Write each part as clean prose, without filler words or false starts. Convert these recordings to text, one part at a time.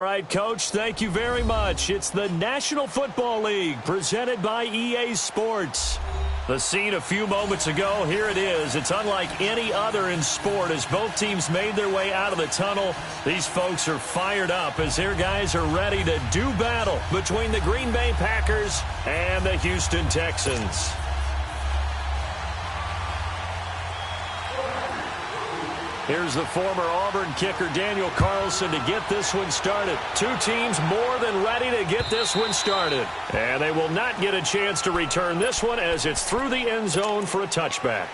All right, Coach, thank you very much. It's the National Football League presented by EA Sports. The scene a few moments ago, here it is. It's unlike any other in sport as both teams made their way out of the tunnel. These folks are fired up as their guys are ready to do battle between the Green Bay Packers and the Houston Texans. Here's the former Auburn kicker, Daniel Carlson, to get this one started. Two teams more than ready to get this one started. And they will not get a chance to return this one as it's through the end zone for a touchback.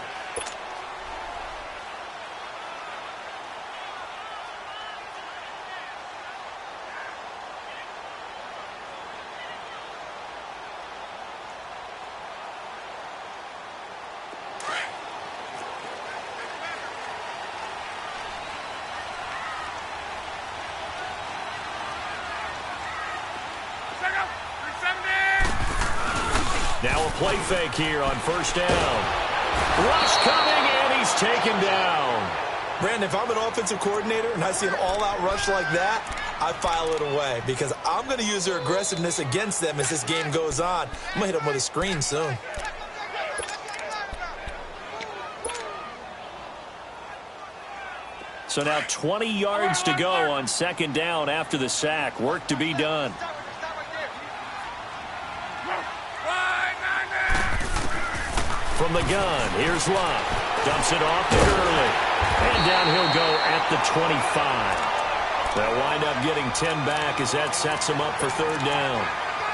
Now a play fake here on first down. Rush coming, and he's taken down. Brandon, if I'm an offensive coordinator and I see an all-out rush like that, I file it away because I'm going to use their aggressiveness against them as this game goes on. I'm going to hit them with a screen soon. So now 20 yards to go on second down after the sack. Work to be done. From the gun, here's Love. Dumps it off to Gurley. And down he'll go at the 25. They'll wind up getting 10 back as that sets them up for third down.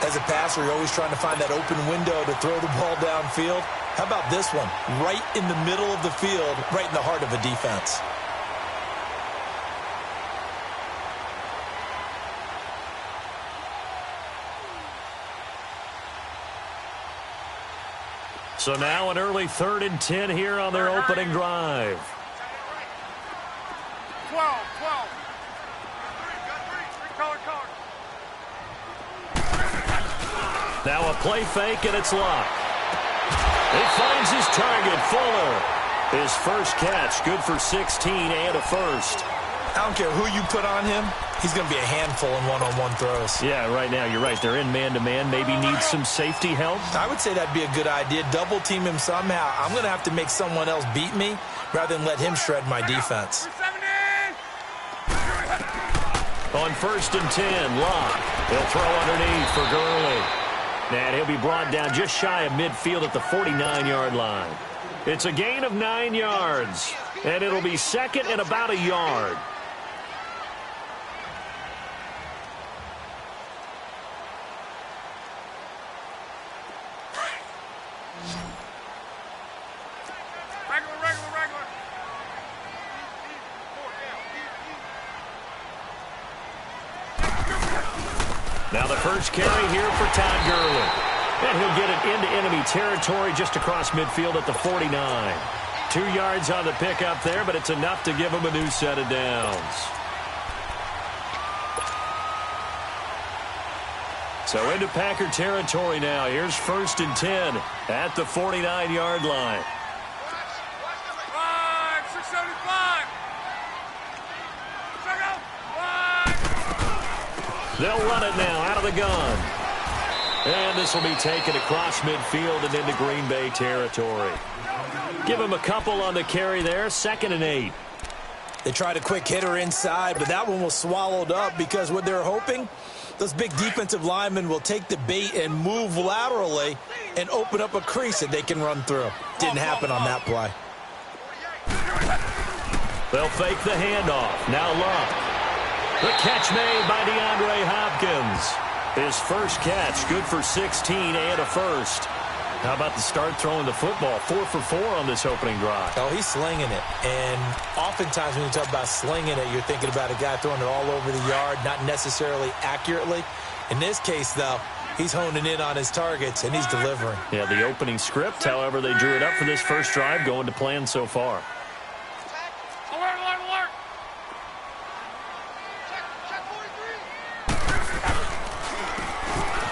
As a passer, you're always trying to find that open window to throw the ball downfield. How about this one? Right in the middle of the field, right in the heart of a defense. So now an early 3rd and 10 here on their opening drive. 12. Now a play fake, and it's locked. He finds his target, Fuller. His first catch, good for 16 and a first. I don't care who you put on him. He's going to be a handful in one-on-one throws. Yeah, right now, you're right. They're in man-to-man. Maybe need some safety help. I would say that'd be a good idea. Double team him somehow. I'm going to have to make someone else beat me rather than let him shred my defense. On 1st and 10, Locke. He'll throw underneath for Gurley. And he'll be brought down just shy of midfield at the 49-yard line. It's a gain of 9 yards. And it'll be second and about a yard. Now the first carry here for Todd Gurley. And he'll get it into enemy territory just across midfield at the 49. 2 yards on the pickup there, but it's enough to give him a new set of downs. So into Packer territory now. Here's 1st and 10 at the 49-yard line. 675. They'll run it now out of the gun. And this will be taken across midfield and into Green Bay territory. Give him a couple on the carry there, 2nd and 8. They tried a quick hitter inside, but that one was swallowed up because what they're hoping, those big defensive linemen will take the bait and move laterally and open up a crease that they can run through. Didn't happen on that play. They'll fake the handoff. Now Love. The catch made by DeAndre Hopkins. His first catch, good for 16 and a first. How about the start throwing the football? 4 for 4 on this opening drive. Oh, he's slinging it. And oftentimes when you talk about slinging it, you're thinking about a guy throwing it all over the yard, not necessarily accurately. In this case, though, he's honing in on his targets, and he's delivering. Yeah, the opening script, however they drew it up for this first drive, going to plan so far.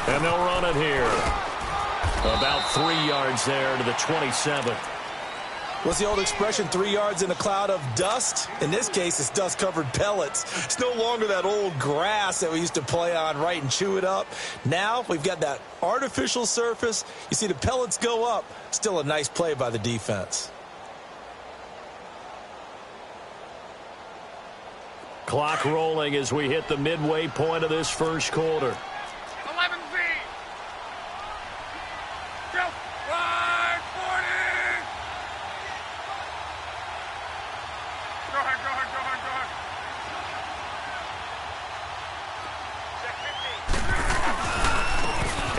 And they'll run it here. About 3 yards there to the 27. What's the old expression, 3 yards in a cloud of dust? In this case, it's dust-covered pellets. It's no longer that old grass that we used to play on, right, and chew it up. Now we've got that artificial surface. You see the pellets go up. Still a nice play by the defense. Clock rolling as we hit the midway point of this first quarter. 11 feet. Go. 540. Go ahead, go ahead, go ahead, go ahead.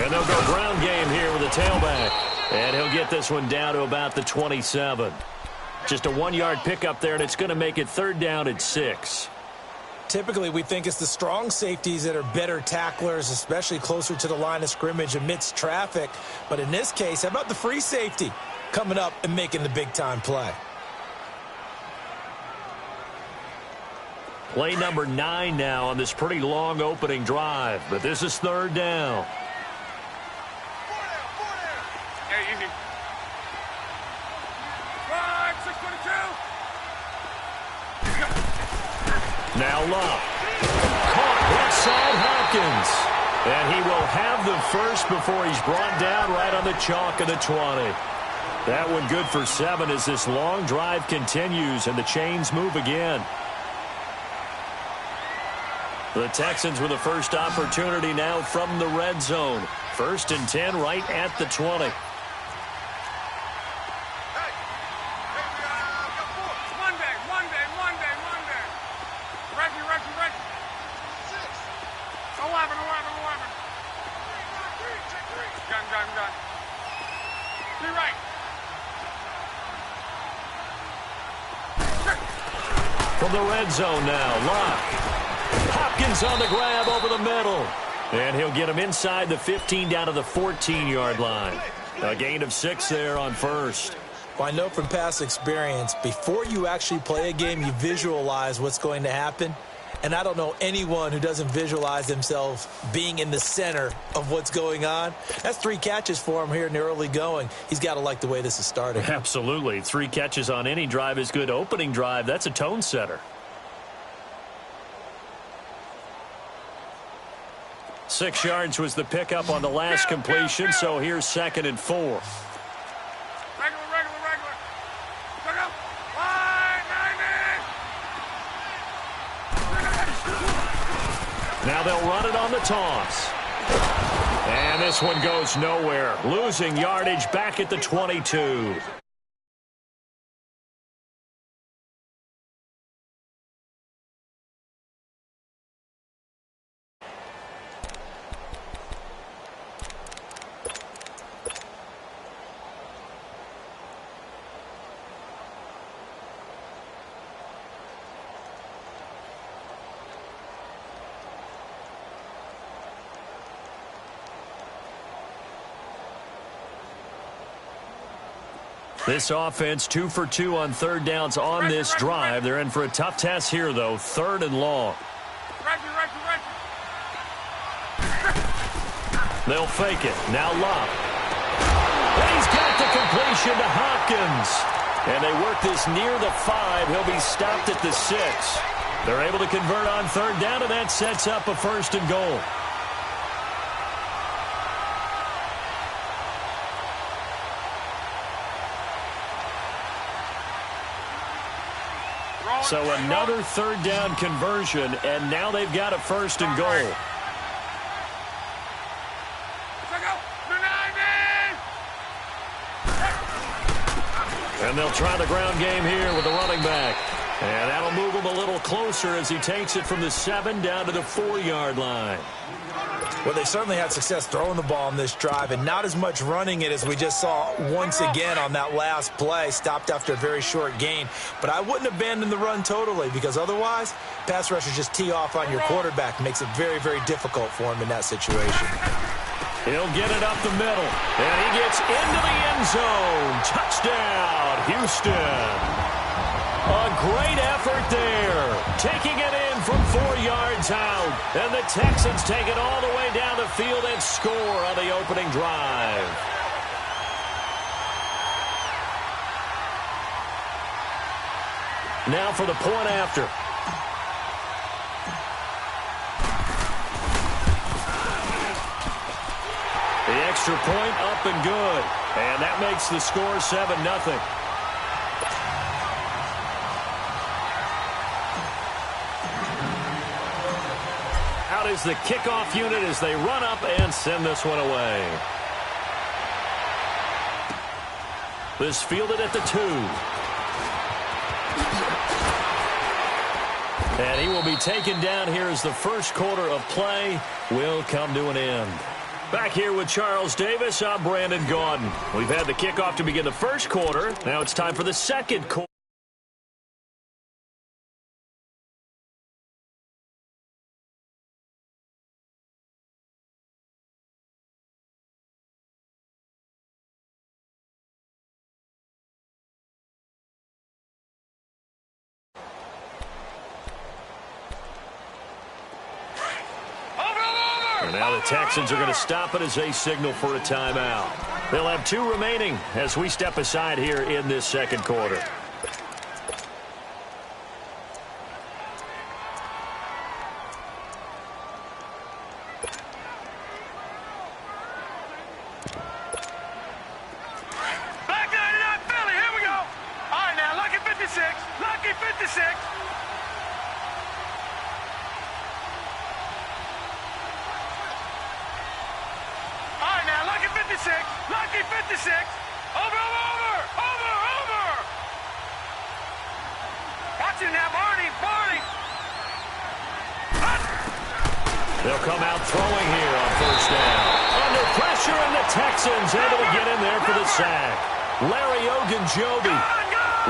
And they'll go ground game here with a tailback. And he'll get this one down to about the 27. Just a 1-yard pickup there, and it's going to make it 3rd down at 6. Typically, we think it's the strong safeties that are better tacklers, especially closer to the line of scrimmage amidst traffic. But in this case, how about the free safety coming up and making the big-time play? Play number 9 now on this pretty long opening drive. But this is 3rd down. Hey, easy. 5, 622. Now Love. Caught left side Hopkins. And he will have the first before he's brought down right on the chalk of the 20. That one good for 7 as this long drive continues and the chains move again. The Texans with the first opportunity now from the red zone. 1st and 10 right at the 20. From the red zone now, Locke. Hopkins on the grab over the middle. And he'll get him inside the 15 down to the 14-yard line. A gain of 6 there on 1st. Well, I know from past experience, before you actually play a game, you visualize what's going to happen. And I don't know anyone who doesn't visualize themselves being in the center of what's going on. That's 3 catches for him here in the early going. He's got to like the way this is starting. Absolutely. 3 catches on any drive is good. Opening drive, that's a tone setter. 6 yards was the pickup on the last completion, so here's 2nd and 4. Now they'll run it on the toss. And this one goes nowhere. Losing yardage back at the 22. This offense 2 for 2 on 3rd downs on this drive. They're in for a tough test here, though. 3rd and long. They'll fake it. Now Love. And he's got the completion to Hopkins. And they work this near the 5. He'll be stopped at the 6. They're able to convert on 3rd down, and that sets up a 1st and goal. So another 3rd down conversion, and now they've got a 1st and goal. And they'll try the ground game here with the running back. And that'll move him a little closer as he takes it from the 7 down to the 4-yard line. Well, they certainly had success throwing the ball on this drive and not as much running it as we just saw once again on that last play. Stopped after a very short gain. But I wouldn't abandon the run totally because otherwise, pass rushers just tee off on your quarterback. Makes it very, very difficult for him in that situation. He'll get it up the middle. And he gets into the end zone. Touchdown, Houston. A great effort there. Taking it in from 4 yards out. And the Texans take it all the way down the field and score on the opening drive. Now for the point after. The extra point up and good. And that makes the score 7-0. Out is the kickoff unit as they run up and send this one away. This fielded at the 2. And he will be taken down here as the first quarter of play will come to an end. Back here with Charles Davis, I'm Brandon Gaudin. We've had the kickoff to begin the first quarter. Now it's time for the second quarter. Now the Texans are going to stop it as they signal for a timeout. They'll have 2 remaining as we step aside here in this second quarter. Back 99 Philly, here we go. All right, now, lucky 56. Lucky 56. Lucky 56. Over. Watch it now, Barney. They'll come out throwing here on first down. Under pressure, and the Texans able to get in there for the sack. Larry Ogunjobi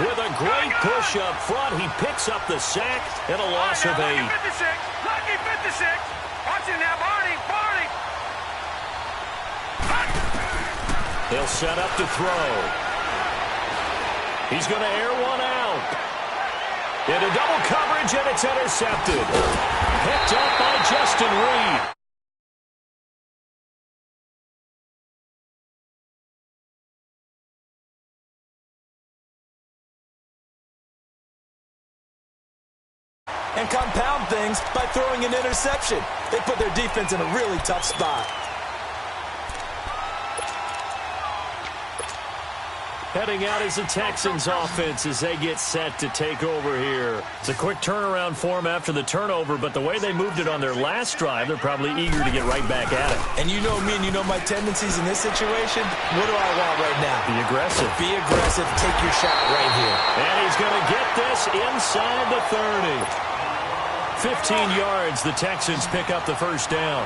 with a great push up front. He picks up the sack and a loss of 8. Lucky 56. Watch it now, Barney. He'll set up to throw. He's going to air one out. Into double coverage, and it's intercepted. Picked up by Justin Reed. And compound things by throwing an interception. They put their defense in a really tough spot. Heading out is the Texans offense as they get set to take over here. It's a quick turnaround for them after the turnover, but the way they moved it on their last drive, they're probably eager to get right back at it. And you know me and you know my tendencies in this situation. What do I want right now? Be aggressive. Be aggressive. Take your shot right here. And he's going to get this inside the 30. 15 yards, the Texans pick up the first down.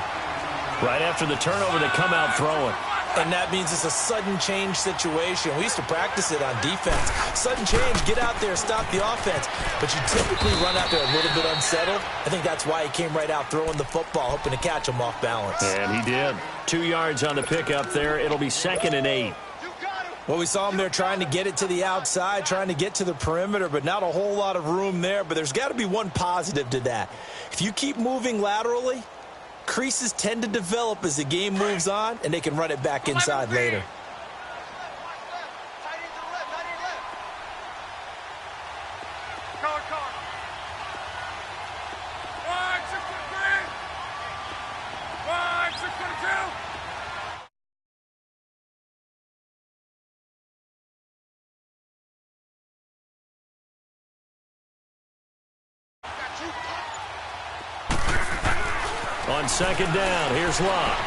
Right after the turnover, they come out throwing. And that means it's a sudden change situation. We used to practice it on defense. Sudden change, get out there, stop the offense. But you typically run out there a little bit unsettled. I think that's why he came right out throwing the football, hoping to catch him off balance. And he did. 2 yards on the pickup there. It'll be 2nd and 8. Well, we saw him there trying to get it to the outside, trying to get to the perimeter, but not a whole lot of room there. But there's got to be one positive to that. If you keep moving laterally, creases tend to develop as the game moves on, and they can run it back inside later. On second down, here's Locke.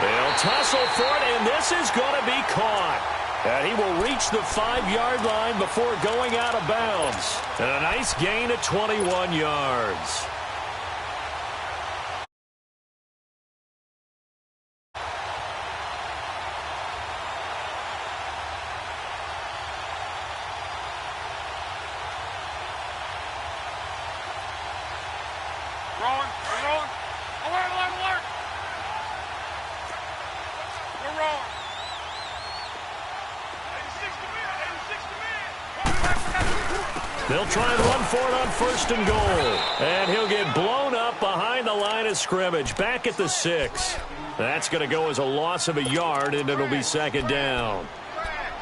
They'll tussle for it, and this is going to be caught. And he will reach the 5-yard line before going out of bounds. And a nice gain of 21 yards. They'll try and run for it on 1st and goal. And he'll get blown up behind the line of scrimmage. Back at the 6. That's going to go as a loss of a yard, and it'll be 2nd down.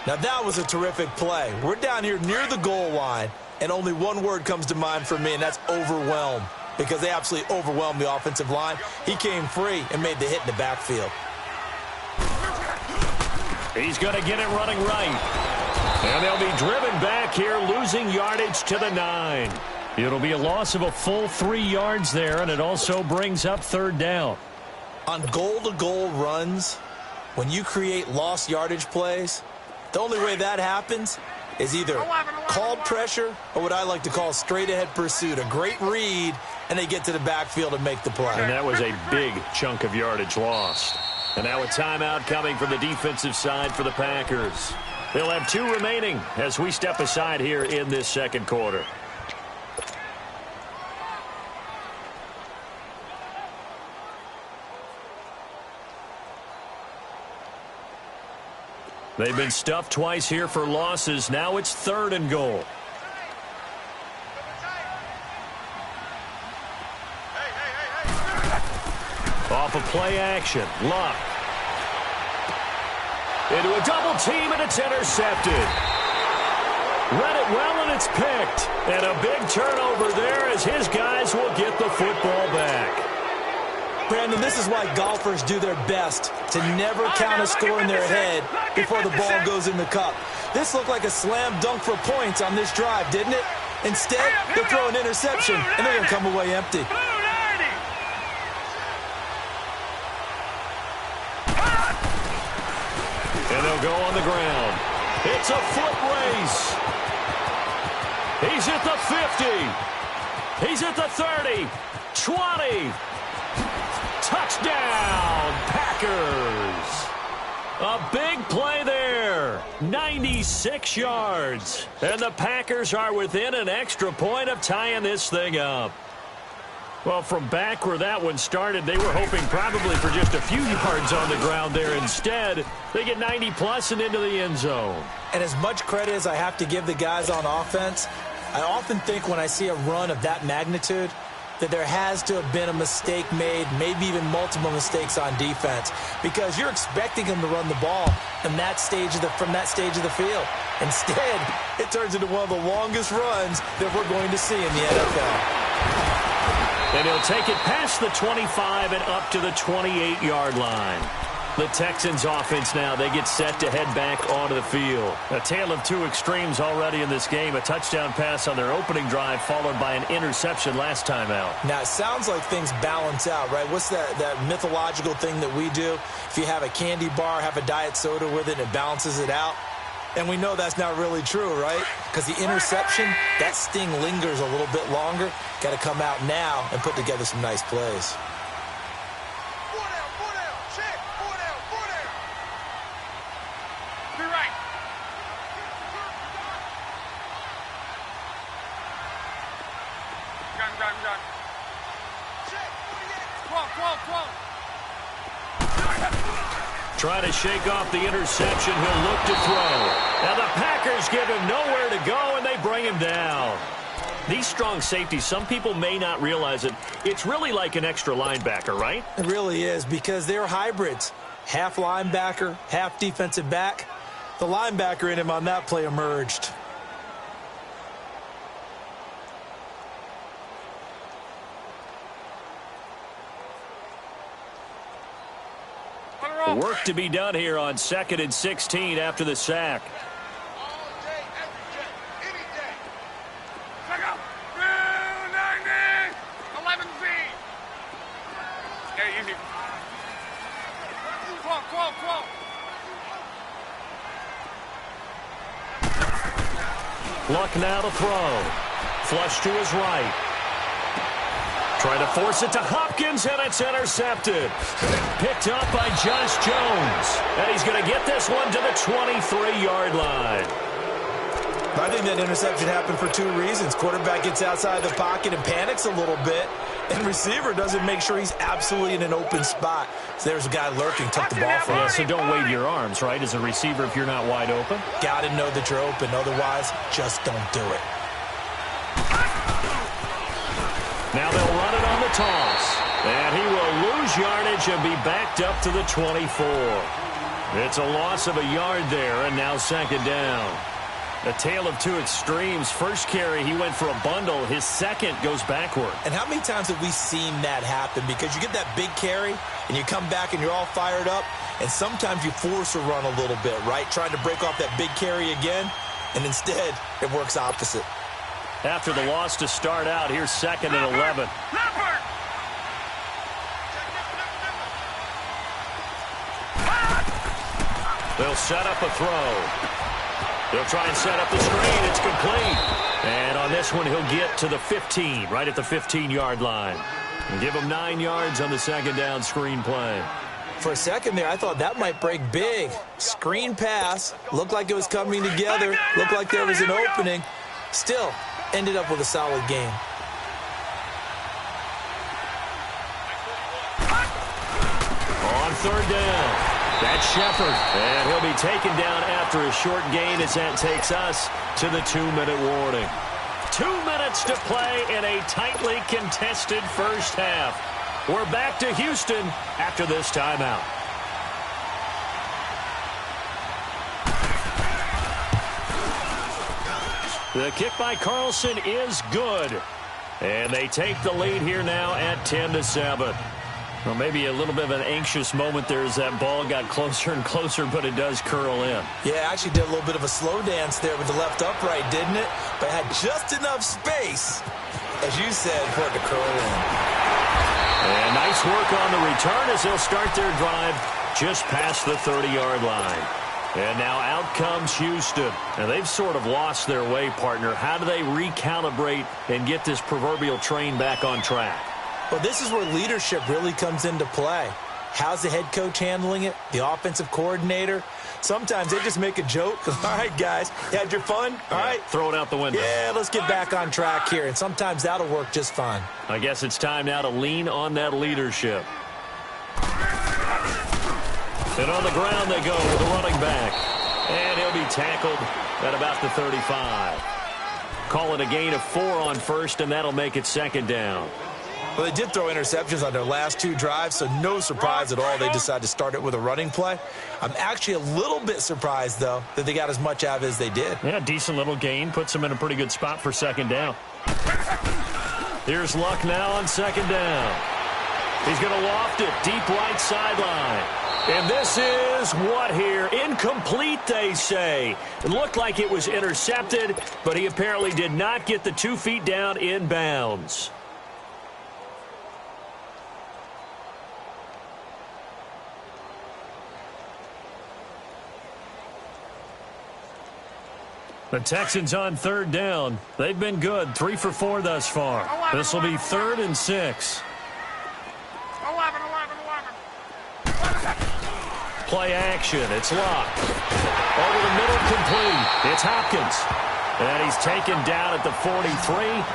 Now that was a terrific play. We're down here near the goal line, and only one word comes to mind for me, and that's overwhelm, because they absolutely overwhelmed the offensive line. He came free and made the hit in the backfield. He's going to get it running right. And they'll be driven back here, losing yardage to the 9. It'll be a loss of a full 3 yards there, and it also brings up 3rd down. On goal-to-goal runs, when you create lost yardage plays, the only way that happens is either called pressure or what I like to call straight-ahead pursuit. A great read, and they get to the backfield and make the play. And that was a big chunk of yardage lost. And now a timeout coming from the defensive side for the Packers. They'll have 2 remaining as we step aside here in this second quarter. They've been stuffed twice here for losses. Now it's 3rd and goal. Off of play action. Luck. Into a double team, and it's intercepted. Read it well, and it's picked. And a big turnover there as his guys will get the football back. Brandon, this is why golfers do their best to never count a score in their head before the ball goes in the cup. This looked like a slam dunk for points on this drive, didn't it? Instead, they'll throw an interception, and they're going to come away empty. And they'll go on the ground. It's a foot race. He's at the 50. He's at the 30. 20. Touchdown, Packers. A big play there. 96 yards. And the Packers are within an extra point of tying this thing up. Well, from back where that one started, they were hoping probably for just a few yards on the ground there. Instead, they get 90-plus and into the end zone. And as much credit as I have to give the guys on offense, I often think when I see a run of that magnitude that there has to have been a mistake made, maybe even multiple mistakes on defense, because you're expecting them to run the ball from that stage of the field. Instead, it turns into one of the longest runs that we're going to see in the NFL. And he'll take it past the 25 and up to the 28-yard line. The Texans offense now, they get set to head back onto the field. A tale of 2 extremes already in this game. A touchdown pass on their opening drive followed by an interception last time out. Now, it sounds like things balance out, right? What's that mythological thing that we do? If you have a candy bar, have a diet soda with it, and it balances it out. And we know that's not really true, right? Because the interception, that sting lingers a little bit longer. Got to come out now and put together some nice plays. Trying to shake off the interception. He'll look to throw. And the Packers give him nowhere to go, and they bring him down. These strong safeties, some people may not realize it. It's really like an extra linebacker, right? It really is, because they're hybrids. Half linebacker, half defensive back. The linebacker in him on that play emerged. Work to be done here on 2nd and 16 after the sack. Luck now to throw. Flush to his right. Trying to force it to Hopkins, and it's intercepted. Picked up by Josh Jones. And he's going to get this one to the 23-yard line. I think that interception happened for 2 reasons. Quarterback gets outside the pocket and panics a little bit, and receiver doesn't make sure he's absolutely in an open spot. So there's a guy lurking, took the ball from him. Yeah, so don't wave your arms, right, as a receiver if you're not wide open? Got to know that you're open. Otherwise, just don't do it. Now they'll run it on the toss. And he will lose yardage and be backed up to the 24. It's a loss of a yard there, and now second down. A tale of two extremes. First carry, he went for a bundle. His second goes backward. And how many times have we seen that happen? Because you get that big carry, and you come back and you're all fired up, and sometimes you force a run a little bit, right? Trying to break off that big carry again, and instead it works opposite. After the loss to start out, here's second and 11. They'll set up a throw. They'll try and set up the screen. It's complete. And on this one, he'll get to the 15, right at the 15-yard line. And give him 9 yards on the second down screen play. For a second there, I thought that might break big. Screen pass. Looked like it was coming together. Looked like there was an opening. Still, ended up with a solid game. On third down. That's Shepard, and he'll be taken down after a short gain as that takes us to the 2-minute warning. 2 minutes to play in a tightly contested first half. We're back to Houston after this timeout. The kick by Carlson is good, and they take the lead here now at 10-7. Well, maybe a little bit of an anxious moment there as that ball got closer and closer, but it does curl in. Yeah, actually did a little bit of a slow dance there with the left upright, didn't it? But had just enough space, as you said, for it to curl in. And nice work on the return as they'll start their drive just past the 30-yard line. And now out comes Houston. And they've sort of lost their way, partner. How do they recalibrate and get this proverbial train back on track? Well, this is where leadership really comes into play. How's the head coach handling it? The offensive coordinator? Sometimes they just make a joke. All right, guys, you had your fun? All right. Throw it out the window. Yeah, let's get back on track here. And sometimes that'll work just fine. I guess it's time now to lean on that leadership. And on the ground they go with the running back. And he'll be tackled at about the 35. Call it a gain of 4 on first, and that'll make it second down. Well, they did throw interceptions on their last 2 drives, so no surprise at all they decided to start it with a running play. I'm actually a little bit surprised, though, that they got as much out of it as they did. Yeah, decent little gain. Puts them in a pretty good spot for second down. Here's Luck now on second down. He's going to loft it deep right sideline. And this is what here? Incomplete, they say. It looked like it was intercepted, but he apparently did not get the 2 feet down in bounds. The Texans on third down. They've been good. 3 for 4 thus far. This will be 3rd and 6. 11. Play action. It's locked. Over the middle, complete. It's Hopkins. And he's taken down at the 43,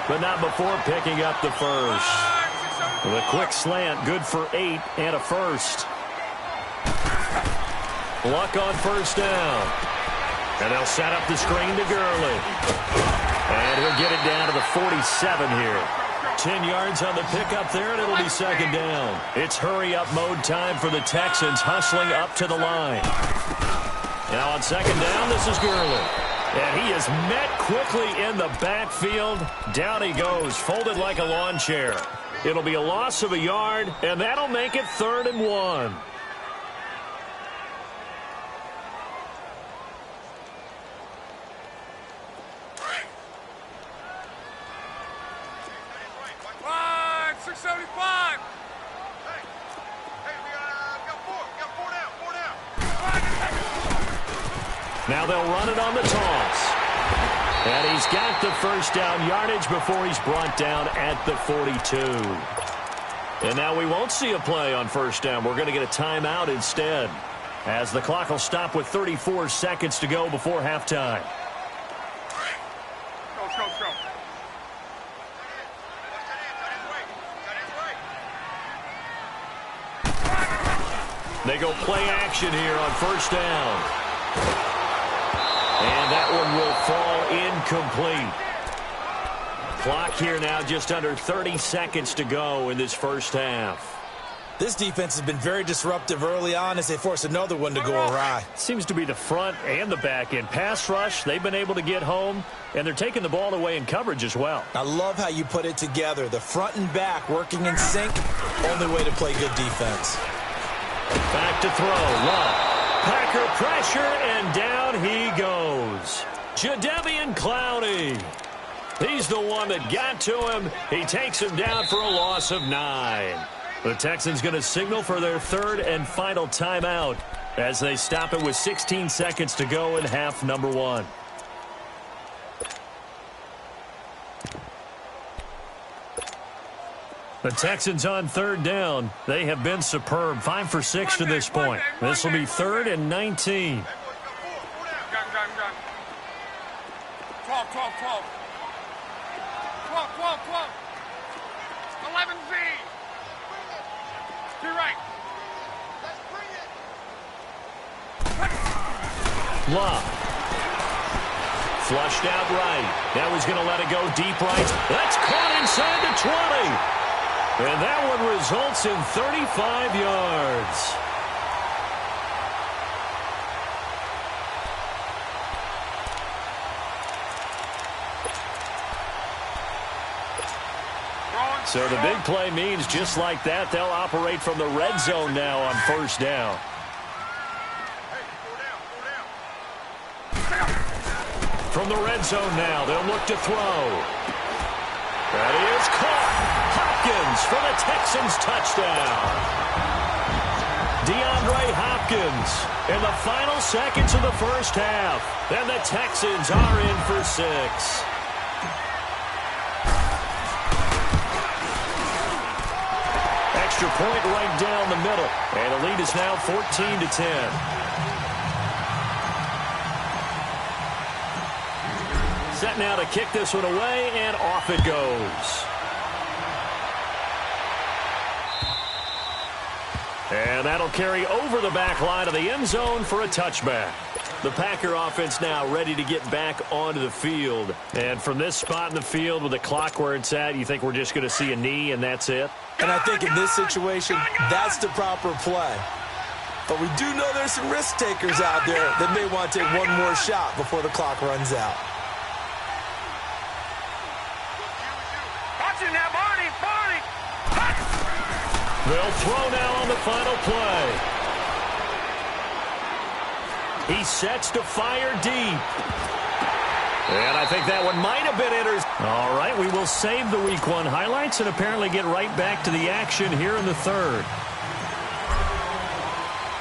but not before picking up the first. The quick slant, good for 8 and a first. Luck on first down. And they'll set up the screen to Gurley. And he'll get it down to the 47 here. 10 yards on the pickup there, and it'll be second down. It's hurry-up mode time for the Texans, hustling up to the line. Now on second down, this is Gurley. And he is met quickly in the backfield. Down he goes, folded like a lawn chair. It'll be a loss of a yard, and that'll make it 3rd and 1. Now they'll run it on the toss. And he's got the first down yardage before he's brought down at the 42. And now we won't see a play on first down. We're going to get a timeout instead, as the clock will stop with 34 seconds to go before halftime. Go. They go play action here on first down. And that one will fall incomplete. Clock here now just under 30 seconds to go in this first half. This defense has been very disruptive early on as they force another one to go awry. Seems to be the front and the back end. Pass rush, they've been able to get home, and they're taking the ball away in coverage as well. I love how you put it together. The front and back working in sync. Only way to play good defense. Back to throw. Love. Packer pressure, and down he goes. Jadeveon Clowney. He's the one that got to him. He takes him down for a loss of 9. The Texans going to signal for their third and final timeout as they stop it with 16 seconds to go in half number 1. The Texans on third down. They have been superb. 5 for 6 to this point. This will be 3rd and 19. 12. 11Z. To your right. Love. Flushed out right. Now he's going to let it go deep right. That's caught inside the 20. And that one results in 35 yards. So the big play means just like that, they'll operate from the red zone now on first down. From the red zone now, they'll look to throw. That is caught. Hopkins for the Texans touchdown. DeAndre Hopkins in the final seconds of the first half. And the Texans are in for 6. Extra point right down the middle. And the lead is now 14-10. Set now to kick this one away, and off it goes. And that'll carry over the back line of the end zone for a touchback. The Packer offense now ready to get back onto the field. And from this spot in the field with the clock where it's at, you think we're just going to see a knee and that's it? And I think in this situation, that's the proper play. But we do know there's some risk takers out there that may want to take one more shot before the clock runs out. Watch it now, Barney. They'll throw now on the final play. He sets to fire deep. And I think that one might have been entered. All right, we will save the Week 1 highlights and apparently get right back to the action here in the third.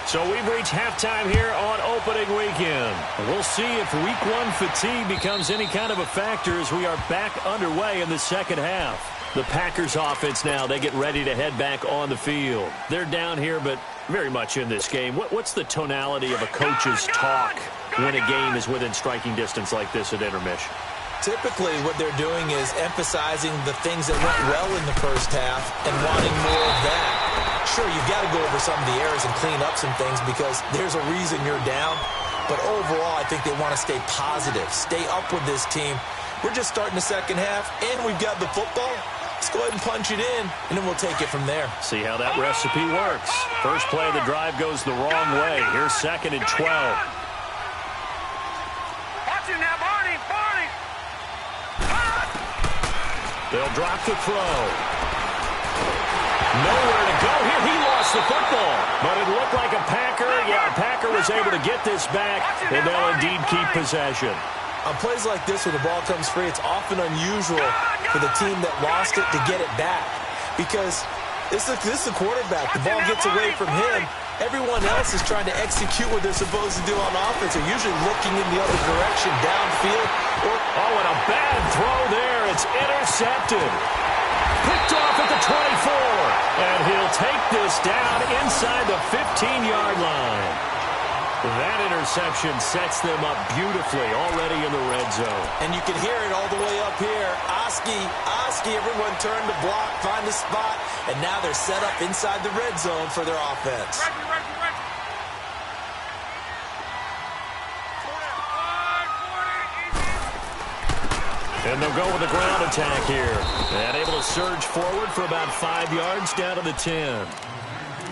So we've reached halftime here on opening weekend. We'll see if Week 1 fatigue becomes any kind of a factor as we are back underway in the second half. The Packers offense now, they get ready to head back on the field. They're down here, but very much in this game. What's the tonality of a coach's talk when a game is within striking distance like this at intermission? Typically, what they're doing is emphasizing the things that went well in the first half and wanting more of that. Sure, you've got to go over some of the errors and clean up some things because there's a reason you're down. But overall, I think they want to stay positive, stay up with this team. We're just starting the second half, and we've got the football. Let's go ahead and punch it in, and then we'll take it from there. See how that recipe works. First play of the drive goes the wrong way. Here's 2nd and 12. Watch it now, Barney. They'll drop the throw. Nowhere to go here. He lost the football, but it looked like a Packer. Yeah, a Packer was able to get this back, and they'll indeed keep possession. On plays like this where the ball comes free, it's often unusual for the team that lost it to get it back because this is the quarterback. The ball gets away from him. Everyone else is trying to execute what they're supposed to do on offense. They're usually looking in the other direction, downfield. Oh, and a bad throw there. It's intercepted. Picked off at the 24. And he'll take this down inside the 15-yard line. That interception sets them up beautifully already in the red zone. And you can hear it all the way up here. Oski, everyone turned to block, find a spot, and now they're set up inside the red zone for their offense. And they'll go with a ground attack here. And able to surge forward for about 5 yards down to the 10.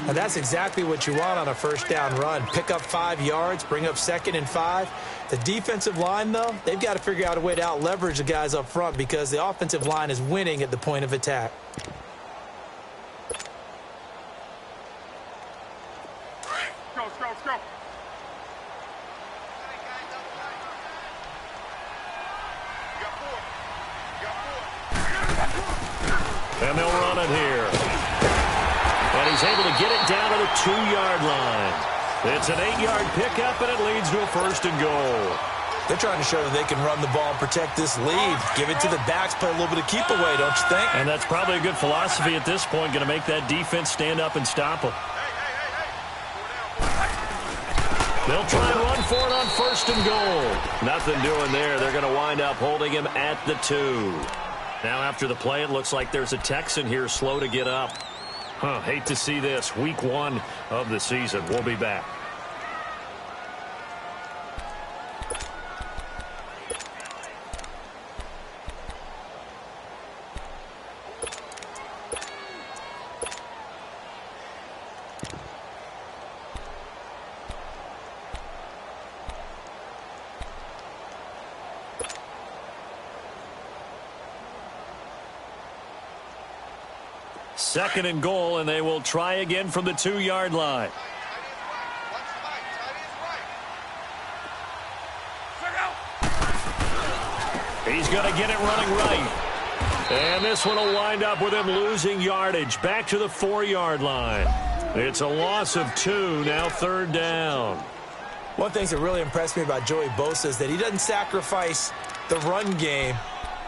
Now that's exactly what you want on a first down run. Pick up 5 yards, bring up 2nd and 5. The defensive line, though, they've got to figure out a way to out-leverage the guys up front because the offensive line is winning at the point of attack. Let's go. And they'll run it here. And he's able to get it down to the 2-yard line. It's an 8-yard pickup, and it leads to a 1st and goal. They're trying to show that they can run the ball and protect this lead. Give it to the backs, play a little bit of keep away, don't you think? And that's probably a good philosophy at this point, going to make that defense stand up and stop them. They'll try and run for it on 1st and goal. Nothing doing there. They're going to wind up holding him at the 2. Now after the play, it looks like there's a Texan here slow to get up. Hate to see this. Week 1 of the season. We'll be back. Second and goal, and they will try again from the 2-yard line. He's going to get it running right. And this one will wind up with him losing yardage. Back to the 4-yard line. It's a loss of 2, now 3rd down. One thing that really impressed me about Joey Bosa is that he doesn't sacrifice the run game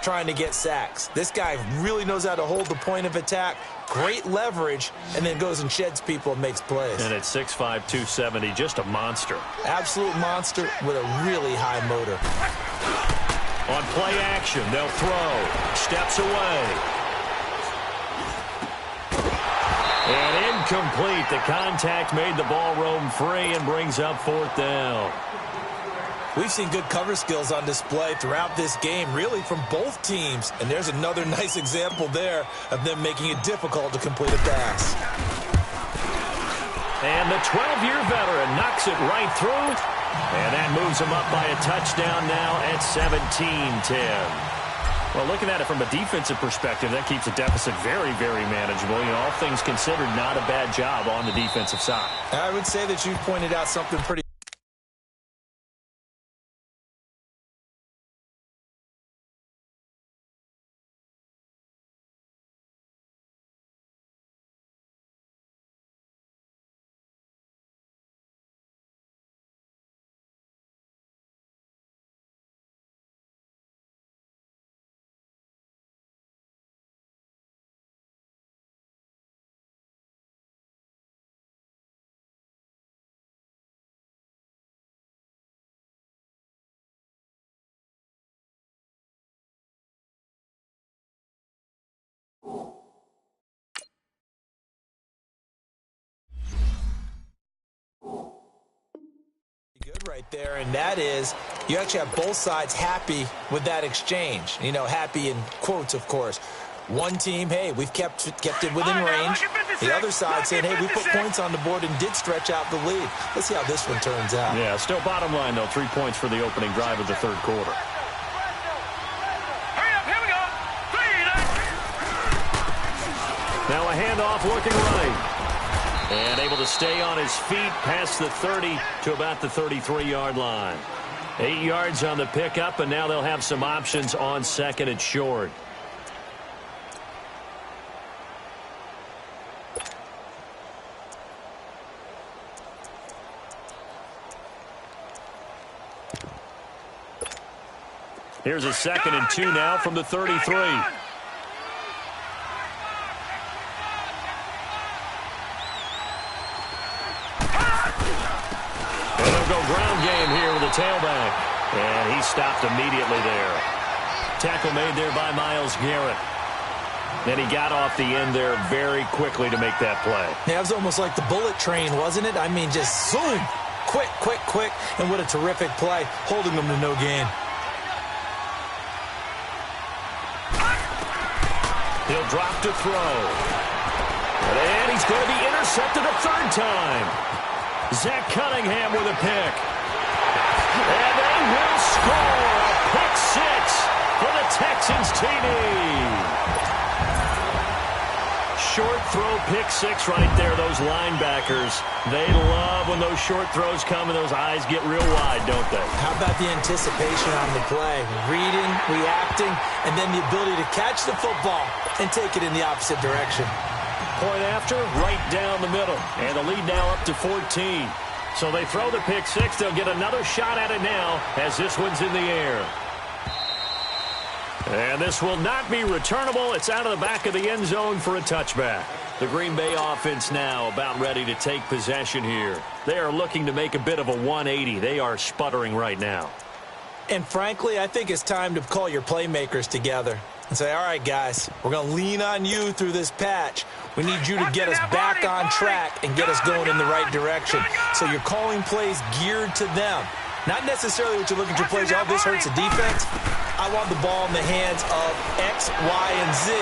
trying to get sacks. This guy really knows how to hold the point of attack, great leverage, and then goes and sheds people and makes plays. And at 6'5", 270, just a monster. Absolute monster with a really high motor. On play action, they'll throw. Steps away. And incomplete. The contact made the ball roam free and brings up 4th down. We've seen good cover skills on display throughout this game, really from both teams. And there's another nice example there of them making it difficult to complete a pass. And the 12-year veteran knocks it right through. And that moves him up by a touchdown now at 17-10. Well, looking at it from a defensive perspective, that keeps the deficit very, very manageable. You know, all things considered, not a bad job on the defensive side. I would say that you've pointed out something pretty good right there, and that is you actually have both sides happy with that exchange. You know, happy in quotes, of course. One team, hey, we've kept it within range. The other side saying, hey, we put points on the board and did stretch out the lead. Let's see how this one turns out. Yeah, still bottom line, though, 3 points for the opening drive of the 3rd quarter. Hurry up, here we go. 3. Now a handoff looking right. And able to stay on his feet past the 30 to about the 33-yard line. 8 yards on the pickup, and now they'll have some options on 2nd and short. Here's a 2nd and 2 now from the 33. Ground game here with the tailback. And he stopped immediately there. Tackle made there by Myles Garrett. Then he got off the end there very quickly to make that play. Yeah, it was almost like the bullet train, wasn't it? I mean, just zoom. Quick, quick, quick. And what a terrific play, holding them to no gain. He'll drop to throw. And he's going to be intercepted a third time. Zach Cunningham with a pick. And they will score a pick six for the Texans TD. Short throw pick six right there, those linebackers. They love when those short throws come and those eyes get real wide, don't they? How about the anticipation on the play? Reading, reacting, and then the ability to catch the football and take it in the opposite direction. Point after, right down the middle. And the lead now up to 14. So they throw the pick six. They'll get another shot at it now as this one's in the air. And this will not be returnable. It's out of the back of the end zone for a touchback. The Green Bay offense now about ready to take possession here. They are looking to make a bit of a 180. They are sputtering right now. And frankly, I think it's time to call your playmakers together and say, all right, guys, we're going to lean on you through this patch. We need you to get us back on track and get us going in the right direction. So you're calling plays geared to them. Not necessarily what you're looking to plays, oh, this hurts the defense. I want the ball in the hands of X, Y, and Z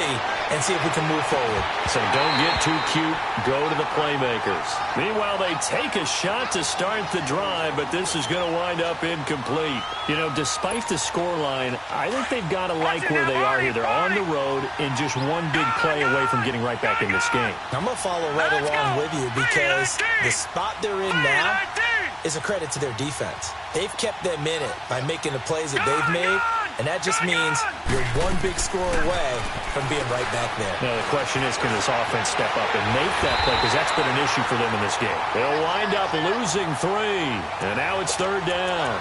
and see if we can move forward. So don't get too cute. Go to the playmakers. Meanwhile, they take a shot to start the drive, but this is going to wind up incomplete. You know, despite the scoreline, I think they've got to like where they are here. They're on the road and just one big play away from getting right back in this game. I'm going to follow right along with you because the spot they're in now is a credit to their defense. They've kept them in it by making the plays that they've made, and that just means you're one big score away from being right back there. Now, the question is, can this offense step up and make that play? Because that's been an issue for them in this game. They'll wind up losing 3, and now it's third down.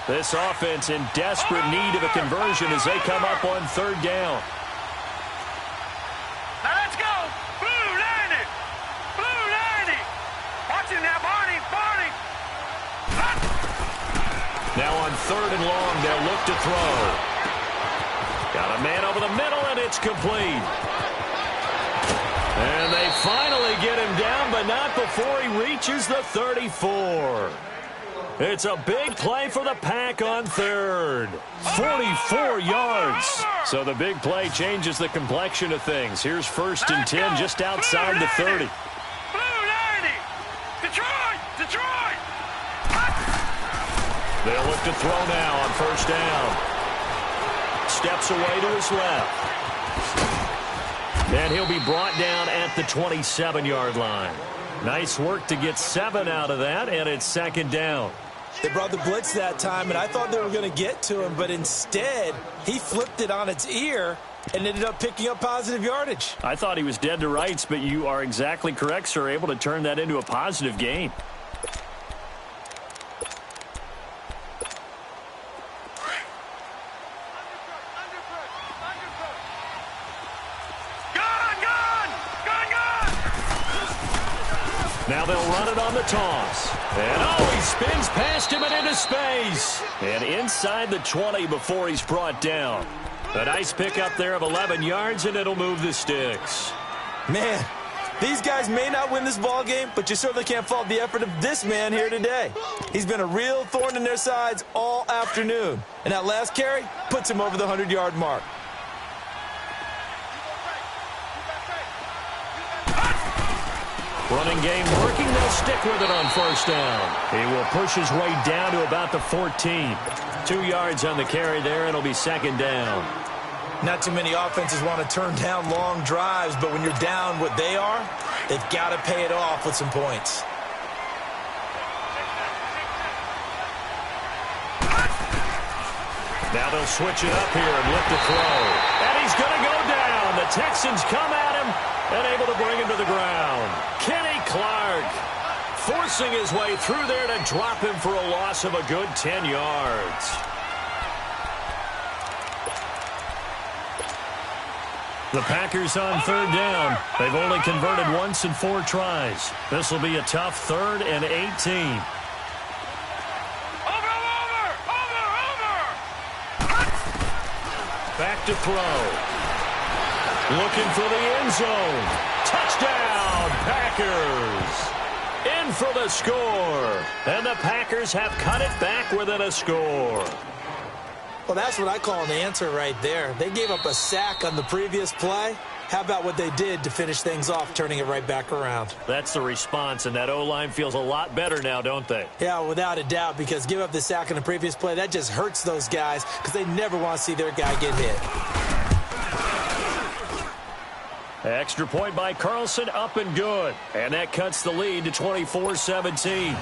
This offense in desperate need of a conversion as they come up on third down. Now let's go. Blue 90. Blue 90. Watch it now, Barney. Barney. Now on third and long, they'll look to throw. Got a man over the middle, and it's complete. And they finally get him down, but not before he reaches the 34. It's a big play for the Pack on third. 44 yards. So the big play changes the complexion of things. Here's first and 10 just outside the 30. Blue 90. Detroit. Detroit. They'll look to throw now on first down. Steps away to his left. And he'll be brought down at the 27-yard line. Nice work to get 7 out of that, and it's second down. They brought the blitz that time, and I thought they were going to get to him, but instead, he flipped it on its ear and ended up picking up positive yardage. I thought he was dead to rights, but you are exactly correct, sir, able to turn that into a positive gain. Now they'll run it on the toss. And, oh, he spins past him and into space. And inside the 20 before he's brought down. A nice pickup there of 11 yards, and it'll move the sticks. Man, these guys may not win this ball game, but you certainly can't fault the effort of this man here today. He's been a real thorn in their sides all afternoon. And that last carry puts him over the 100-yard mark. Running game working. They'll stick with it on first down. He will push his way down to about the 14. 2 yards on the carry there, and it'll be second down. Not too many offenses want to turn down long drives, but when you're down what they are, they've got to pay it off with some points. Now they'll switch it up here and look to throw. And he's going to go down. The Texans come at him and able to bring him to the ground. Kenny Clark forcing his way through there to drop him for a loss of a good 10 yards. The Packers on third down. They've only converted once in 4 tries. This will be a tough 3rd and 18. Back to throw. Looking for the end zone. Touchdown, Packers. Packers. In for the score. And the Packers have cut it back within a score. Well, that's what I call an answer right there. They gave up a sack on the previous play. How about what they did to finish things off, turning it right back around? That's the response, and that O-line feels a lot better now, don't they? Yeah, without a doubt, because give up the sack on the previous play, that just hurts those guys because they never want to see their guy get hit. Extra point by Carlson, up and good. And that cuts the lead to 24-17.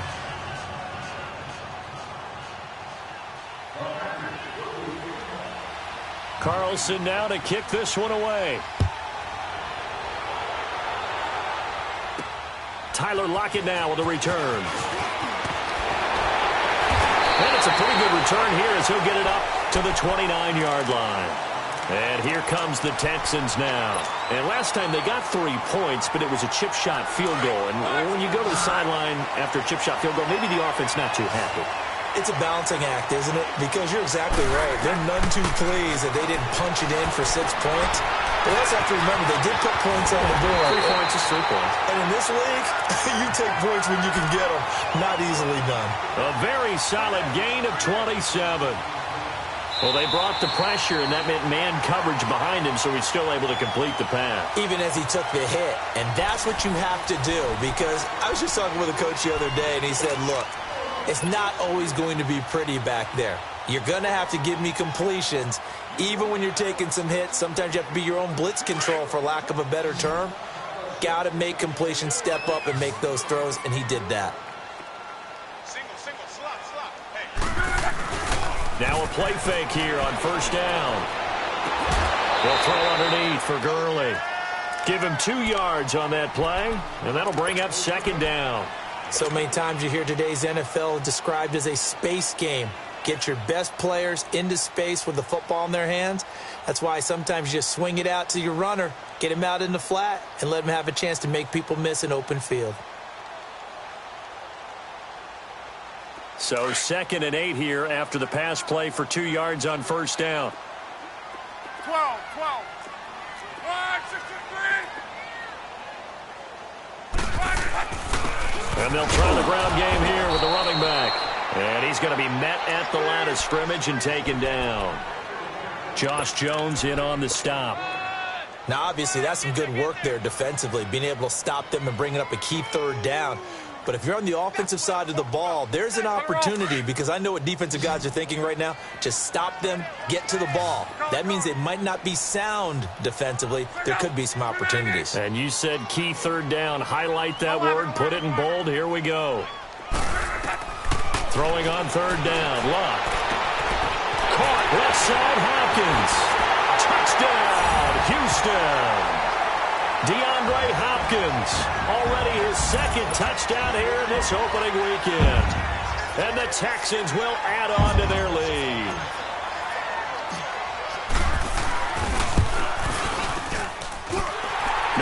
Carlson now to kick this one away. Tyler Lockett now with a return. And it's a pretty good return here as he'll get it up to the 29-yard line. And here comes the Texans now. And last time they got 3 points, but it was a chip shot field goal. And when you go to the sideline after a chip shot field goal, maybe the offense not too happy. It's a balancing act, isn't it? Because you're exactly right. They're none too pleased that they didn't punch it in for 6 points. But we also have to remember they did put points on the board. 3 points is 3 points. And in this league, you take points when you can get them. Not easily done. A very solid gain of 27. Well, they brought the pressure, and that meant man coverage behind him, so he's still able to complete the pass. Even as he took the hit. And that's what you have to do, because I was just talking with a coach the other day, and he said, look, it's not always going to be pretty back there. You're going to have to give me completions. Even when you're taking some hits, sometimes you have to be your own blitz control, for lack of a better term. Got to make completions, step up, and make those throws, and he did that. Now a play fake here on first down. They'll throw underneath for Gurley. Give him 2 yards on that play, and that'll bring up second down. So many times you hear today's NFL described as a space game. Get your best players into space with the football in their hands. That's why sometimes you just swing it out to your runner, get him out in the flat, and let him have a chance to make people miss an open field. So 2nd and 8 here after the pass play for 2 yards on first down. 12. 5, 6, 3. And they'll try the ground game here with the running back. And he's going to be met at the line of scrimmage and taken down. Josh Jones in on the stop. Now, obviously, that's some good work there defensively, being able to stop them and bringing up a key 3rd down. But if you're on the offensive side of the ball, there's an opportunity, because I know what defensive guys are thinking right now. Just stop them, get to the ball. That means they might not be sound defensively. There could be some opportunities. And you said key 3rd down. Highlight that word. Put it in bold. Here we go. Throwing on 3rd down. Luck. Caught. Left side. Hopkins. Touchdown. Houston. DeAndre Hopkins, already his 2nd touchdown here in this opening weekend. And the Texans will add on to their lead.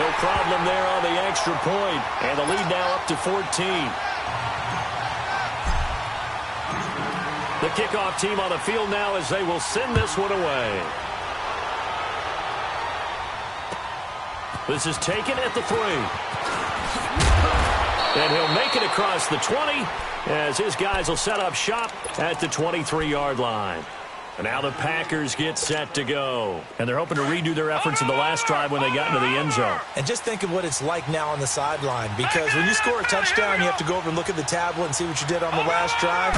No problem there on the extra point. And the lead now up to 14. The kickoff team on the field now as they will send this one away. This is taken at the 3. And he'll make it across the 20 as his guys will set up shop at the 23-yard line. And now the Packers get set to go. And they're hoping to redo their efforts in the last drive when they got into the end zone. And just think of what it's like now on the sideline, because when you score a touchdown, you have to go over and look at the tablet and see what you did on the last drive.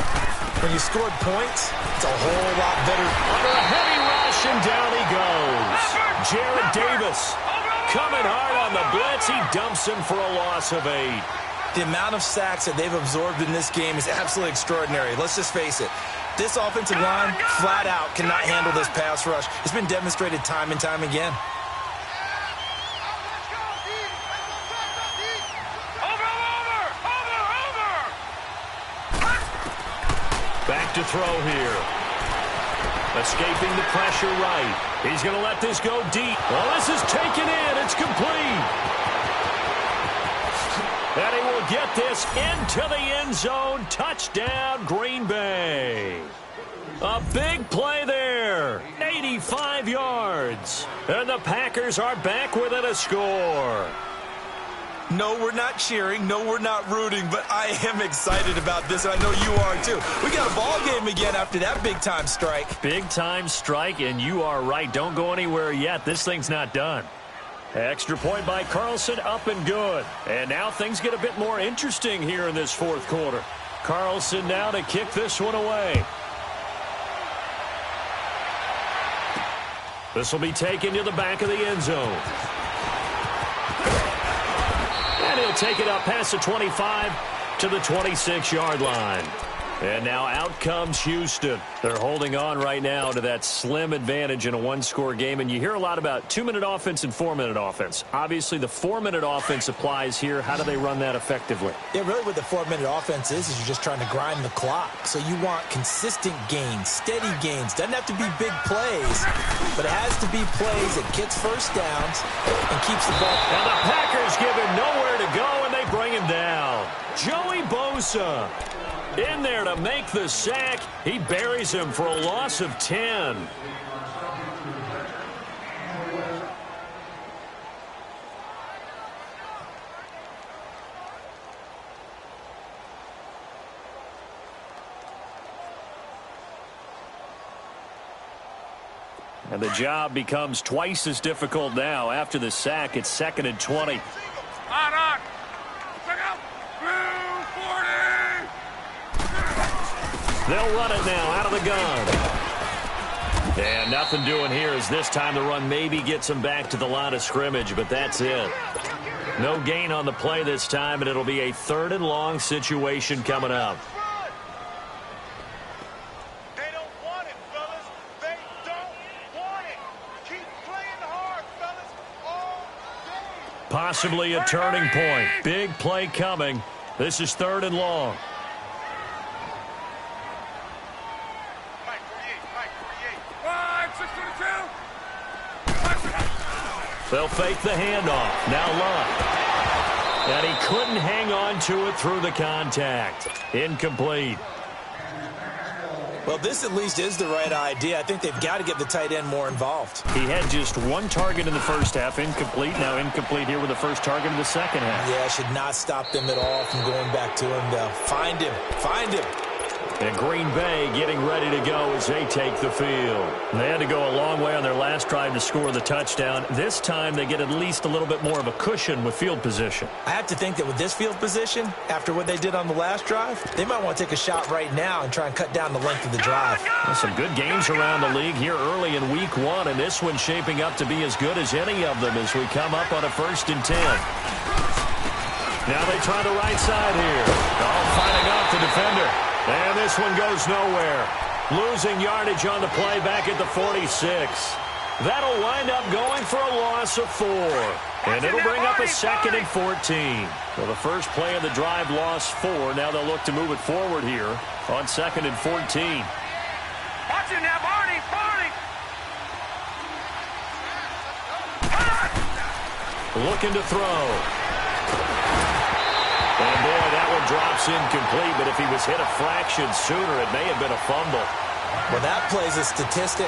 When you scored points, it's a whole lot better. Under a heavy rush, and down he goes. Jared Davis. Coming hard on the blitz, he dumps him for a loss of 8. The amount of sacks that they've absorbed in this game is absolutely extraordinary. Let's just face it. This offensive line, flat out, cannot handle this pass rush. It's been demonstrated time and time again. Back to throw here. Escaping the pressure right. He's going to let this go deep. Well, this is taken in. It's complete. And he will get this into the end zone. Touchdown, Green Bay. A big play there. 85 yards. And the Packers are back within a score. No, we're not cheering. No, we're not rooting, but I am excited about this, and I know you are too. We got a ball game again after that big-time strike. Big-time strike, and you are right. Don't go anywhere yet. This thing's not done. Extra point by Carlson, up and good. And now things get a bit more interesting here in this fourth quarter. Carlson now to kick this one away. This will be taken to the back of the end zone. And he'll take it up past the 25 to the 26-yard line. And now out comes Houston. They're holding on right now to that slim advantage in a one-score game. And you hear a lot about 2-minute offense and 4-minute offense. Obviously, the 4-minute offense applies here. How do they run that effectively? Yeah, really what the 4-minute offense is you're just trying to grind the clock. So you want consistent gains, steady gains. Doesn't have to be big plays, but it has to be plays that gets first downs and keeps the ball. Now the Packers give him nowhere to go, and they bring him down. Joey Bosa in there to make the sack. He buries him for a loss of 10. And the job becomes twice as difficult now. After the sack, it's 2nd and 20. On. Check out. 240. They'll run it now out of the gun. And nothing doing here as this time the run maybe gets them back to the line of scrimmage, but that's it. No gain on the play this time, and it'll be a 3rd and long situation coming up. They don't want it, fellas. They don't want it. Keep playing hard, fellas, all day. Possibly a turning point. Big play coming. This is 3rd and long. They'll fake the handoff. Now Luck. And he couldn't hang on to it through the contact. Incomplete. Well, this at least is the right idea. I think they've got to get the tight end more involved. He had just one target in the first half. Incomplete. Now incomplete here with the first target in the second half. Yeah, should not stop them at all from going back to him, though. Find him. Find him. And Green Bay getting ready to go as they take the field. They had to go a long way on their last drive to score the touchdown. This time they get at least a little bit more of a cushion with field position. I have to think that with this field position, after what they did on the last drive, they might want to take a shot right now and try and cut down the length of the drive. Well, some good games around the league here early in week 1, and this one's shaping up to be as good as any of them as we come up on a 1st and 10. Now they try the right side here. All fighting off the defender. And this one goes nowhere. Losing yardage on the play back at the 46. That'll wind up going for a loss of 4. And it'll bring up a 2nd and 14. Well, the first play of the drive lost 4. Now they'll look to move it forward here on 2nd and 14. Watch it now, Barney. Looking to throw. And boy, that one drops incomplete, but if he was hit a fraction sooner, it may have been a fumble. Well, that plays a statistic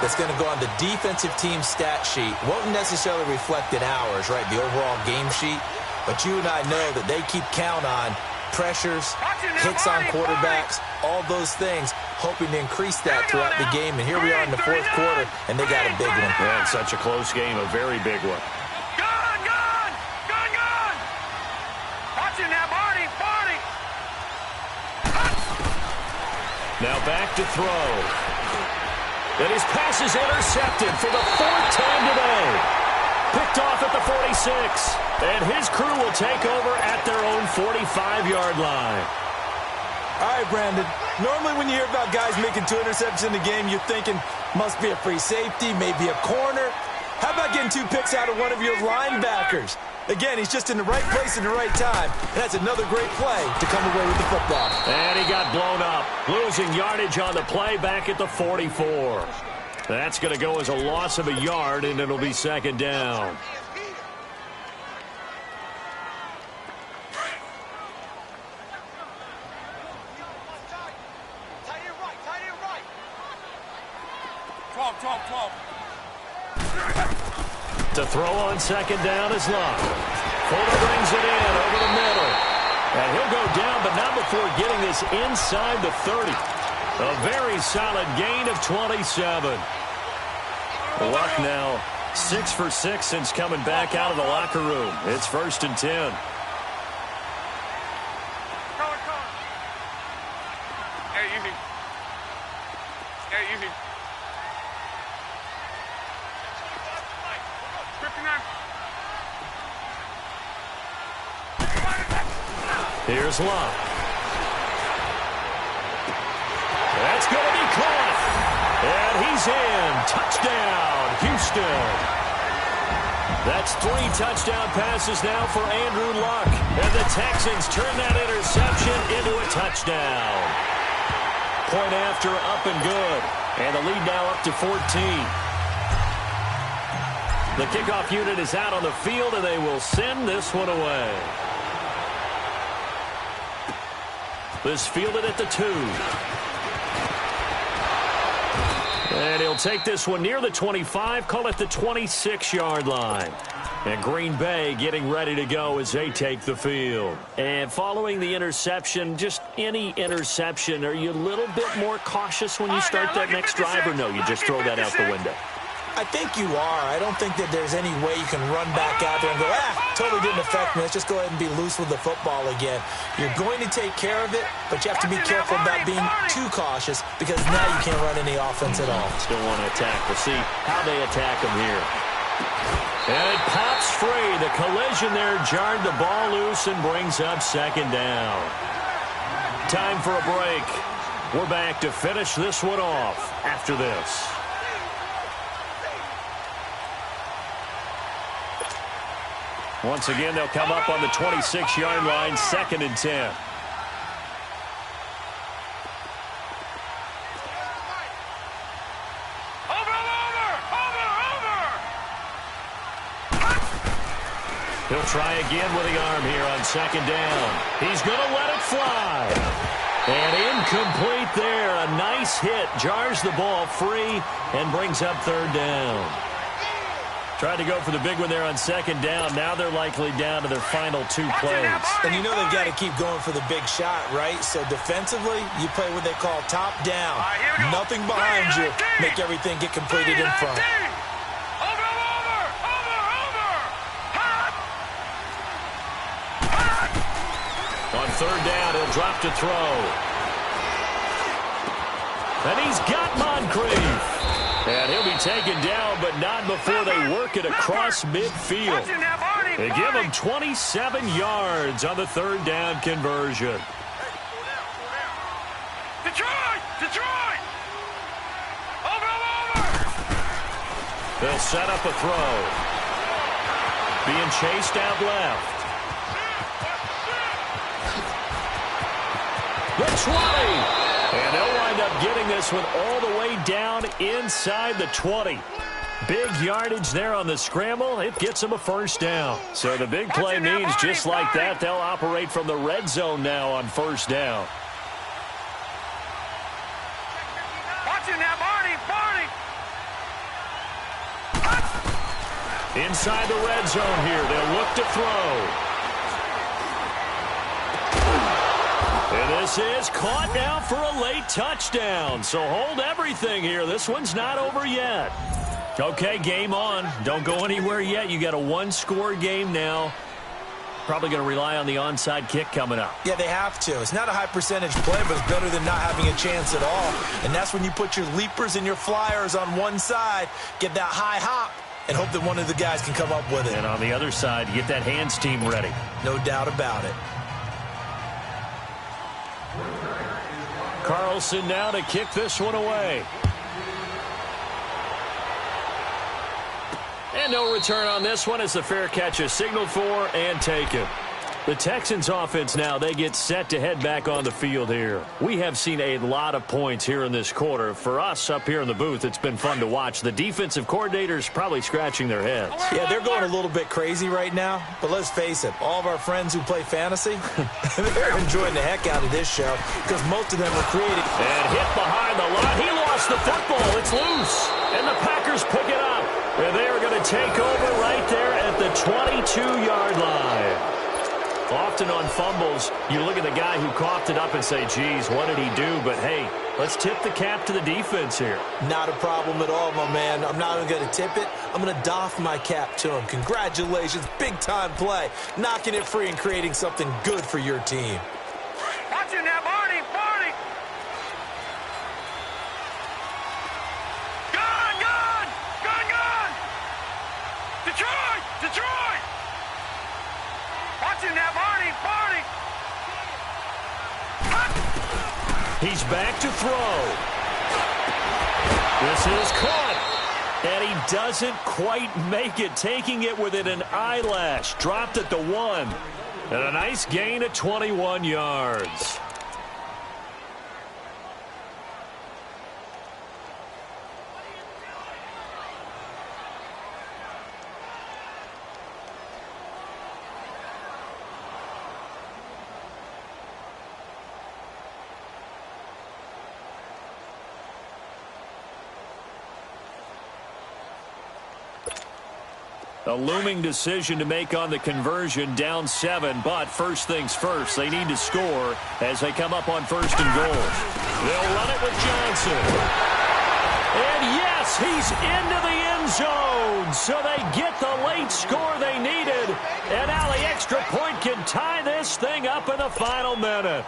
that's going to go on the defensive team stat sheet. Won't necessarily reflect in ours, right, the overall game sheet. But you and I know that they keep count on pressures, hits on quarterbacks, all those things, hoping to increase that throughout the game. And here we are in the 4th quarter, and they got a big one. And such a close game, a very big one. Now back to throw. And his pass is intercepted for the 4th time today. Picked off at the 46. And his crew will take over at their own 45-yard line. All right, Brandon. Normally when you hear about guys making 2 interceptions in the game, you're thinking must be a free safety, maybe a corner. How about getting 2 picks out of one of your linebackers? Again, he's just in the right place at the right time. And that's another great play to come away with the football. And he got blown up. Losing yardage on the play back at the 44. That's going to go as a loss of a yard, and it'll be 2nd down. To throw on 2nd down is Luck. Fuller brings it in over the middle. And he'll go down, but not before getting this inside the 30. A very solid gain of 27. Luck now 6 for 6 since coming back out of the locker room. It's 1st and 10. Here's Luck. That's going to be caught. And he's in. Touchdown, Houston. That's 3 touchdown passes now for Andrew Luck. And the Texans turn that interception into a touchdown. Point after, up and good. And the lead now up to 14. The kickoff unit is out on the field, and they will send this one away. This fielded at the 2. And he'll take this one near the 25, call it the 26-yard line. And Green Bay getting ready to go as they take the field. And following the interception, just any interception, are you a little bit more cautious when you start that next drive, or no, you just throw that out the window? I think you are. I don't think that there's any way you can run back out there and go, totally didn't affect me. Let's just go ahead and be loose with the football again. You're going to take care of it, but you have to be careful about being too cautious because now you can't run any offense at all. Still want to attack. We'll see how they attack them here. And it pops free. The collision there jarred the ball loose and brings up 2nd down. Time for a break. We're back to finish this one off after this. Once again, they'll come up on the 26-yard line, 2nd and 10. He'll try again with the arm here on 2nd down. He's going to let it fly. And incomplete there. A nice hit. Jars the ball free and brings up 3rd down. Tried to go for the big one there on 2nd down. Now they're likely down to their final 2 plays. And you know they've got to keep going for the big shot, right? So defensively, you play what they call top down. Nothing behind you. Make everything get completed in front. On 3rd down, he'll drop to throw. And he's got Moncrief. And he'll be taken down, but not before they work it across midfield. They give him 27 yards on the 3rd down conversion. Detroit! Over! They'll set up a throw. Being chased out left. The 20. And they'll wind up getting this one all the way down inside the 20. Big yardage there on the scramble. It gets them a 1st down. So the big play means just like that, they'll operate from the red zone now on 1st down. Watching that, Barney! Inside the red zone here, they'll look to throw. And this is caught now for a late touchdown. So hold everything here. This one's not over yet. Okay, game on. Don't go anywhere yet. You got a 1-score game now. Probably going to rely on the onside kick coming up. Yeah, they have to. It's not a high percentage play, but it's better than not having a chance at all. And that's when you put your leapers and your flyers on one side, get that high hop, and hope that one of the guys can come up with it. And on the other side, you get that hands team ready. No doubt about it. Carlson now to kick this one away. And no return on this one as the fair catch is signaled for and taken. The Texans offense now, they get set to head back on the field here. We have seen a lot of points here in this quarter. For us up here in the booth, it's been fun to watch. The defensive coordinators probably scratching their heads. Yeah, they're going a little bit crazy right now. But let's face it, all of our friends who play fantasy, they're enjoying the heck out of this show because most of them were created. And hit behind the line. He lost the football. It's loose. And the Packers pick it up. And they are going to take over right there at the 22-yard line. Often on fumbles, you look at the guy who coughed it up and say, geez, what did he do? But, hey, let's tip the cap to the defense here. Not a problem at all, my man. I'm not even going to tip it. I'm going to doff my cap to him. Congratulations. Big-time play. Knocking it free and creating something good for your team. Watch it now, Barney. Barney. Gone, gone. Gone, gone. Detroit. Detroit. Watch it now, Barney. Barney. He's back to throw. This is caught. And he doesn't quite make it, taking it within an eyelash. Dropped at the 1. And a nice gain of 21 yards. A looming decision to make on the conversion, down 7, but first things first, they need to score as they come up on 1st and goal. They'll run it with Johnson. And yes, he's into the end zone, so they get the late score they needed, and now the extra point can tie this thing up in the final minute.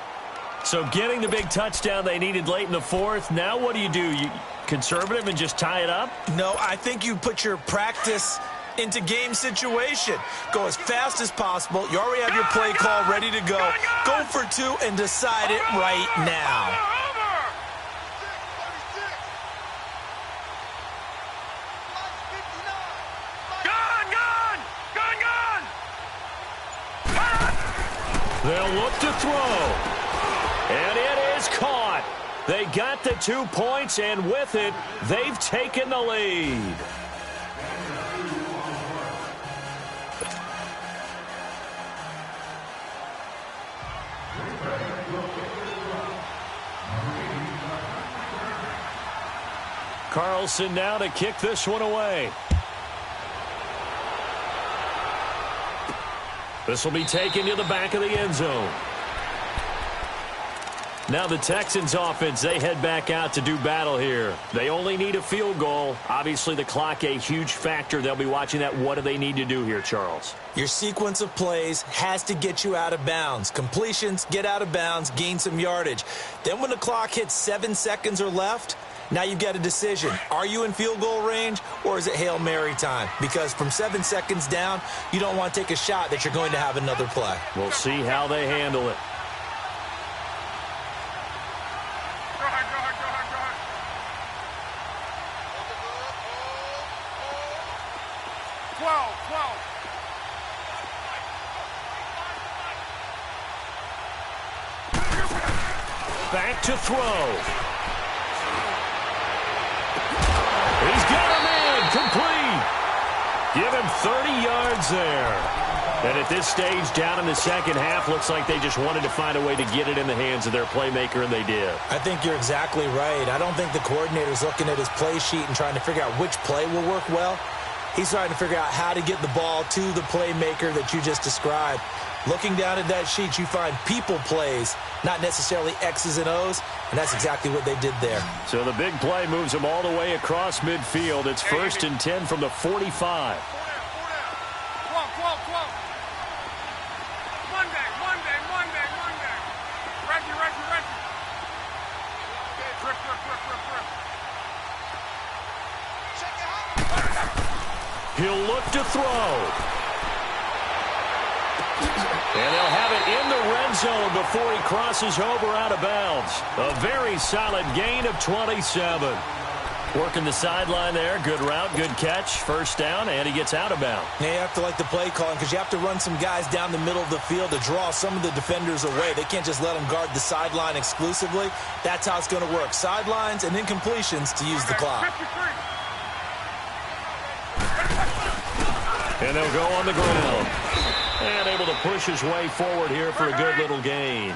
So getting the big touchdown they needed late in the 4th, now what do? You conservative and just tie it up? No, I think you put your practice into game situation. Go as fast as possible. You already have your play call ready to go. Go for 2 and decide it right now. They'll look to throw. And it is caught. They got the 2 points, and with it, they've taken the lead. Carlson now to kick this one away. This will be taken to the back of the end zone. Now the Texans offense, they head back out to do battle here. They only need a field goal. Obviously the clock a huge factor. They'll be watching that. What do they need to do here, Charles? Your sequence of plays has to get you out of bounds. Completions, get out of bounds, gain some yardage. Then when the clock hits 7 seconds or left, now you've got a decision. Are you in field goal range, or is it Hail Mary time? Because from 7 seconds down, you don't want to take a shot that you're going to have another play. We'll see how they handle it. Go ahead, go ahead, go ahead, go ahead. 12. Back to throw. He's got him in, complete. Give him 30 yards there. And at this stage, down in the second half, looks like they just wanted to find a way to get it in the hands of their playmaker, and they did. I think you're exactly right. I don't think the coordinator's looking at his play sheet and trying to figure out which play will work well. He's trying to figure out how to get the ball to the playmaker that you just described. Looking down at that sheet, you find people plays, not necessarily X's and O's, and that's exactly what they did there. So the big play moves them all the way across midfield. It's 1st and 10 from the 45. He'll look to throw. And they'll have it in the red zone before he crosses over out of bounds. A very solid gain of 27. Working the sideline there. Good route, good catch. First down, and he gets out of bounds. Now you have to like the play calling because you have to run some guys down the middle of the field to draw some of the defenders away. They can't just let them guard the sideline exclusively. That's how it's going to work. Sidelines and incompletions to use the clock. And they'll go on the ground. And able to push his way forward here for a good little gain.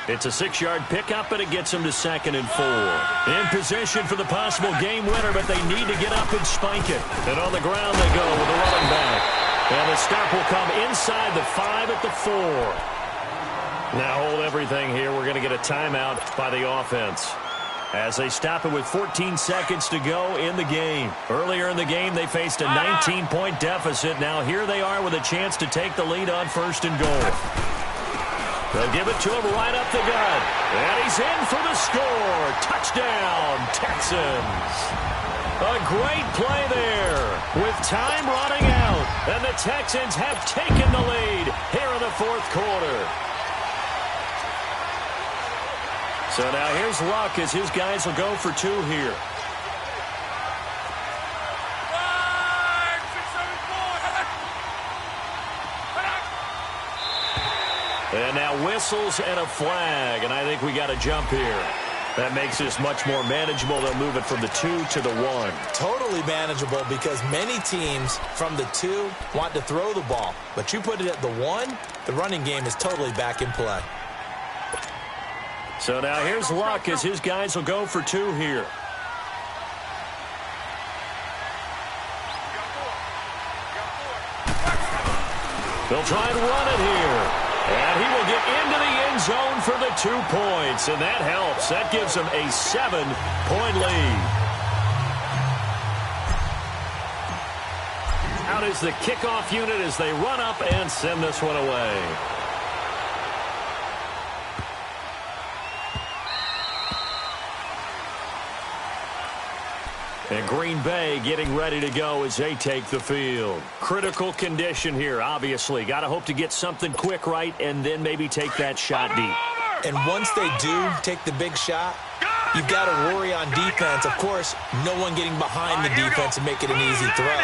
It's a 6-yard pickup, and it gets him to 2nd and 4. In position for the possible game winner, but they need to get up and spike it. And on the ground they go with a running back. And the stop will come inside the 5 at the 4. Now hold everything here. We're going to get a timeout by the offense as they stop it with 14 seconds to go in the game. Earlier in the game, they faced a 19-point deficit. Now here they are with a chance to take the lead on 1st and goal. They'll give it to him right up the gut. And he's in for the score. Touchdown, Texans. A great play there with time running out. And the Texans have taken the lead here in the 4th quarter. So now here's Luck as his guys will go for 2 here. And now whistles and a flag, and I think we got a jump here. That makes this much more manageable. They'll move it from the 2 to the 1. Totally manageable because many teams from the 2 want to throw the ball. But you put it at the 1, the running game is totally back in play. So now here's Luck as his guys will go for 2 here. They'll try and run it here. And he will get into the end zone for the 2 points. And that helps. That gives them a 7-point lead. Out is the kickoff unit as they run up and send this one away. And Green Bay getting ready to go as they take the field. Critical condition here, obviously. Got to hope to get something quick right and then maybe take that shot deep. And once they do take the big shot, you've got to worry on defense. Of course, no one getting behind the defense and make it an easy throw.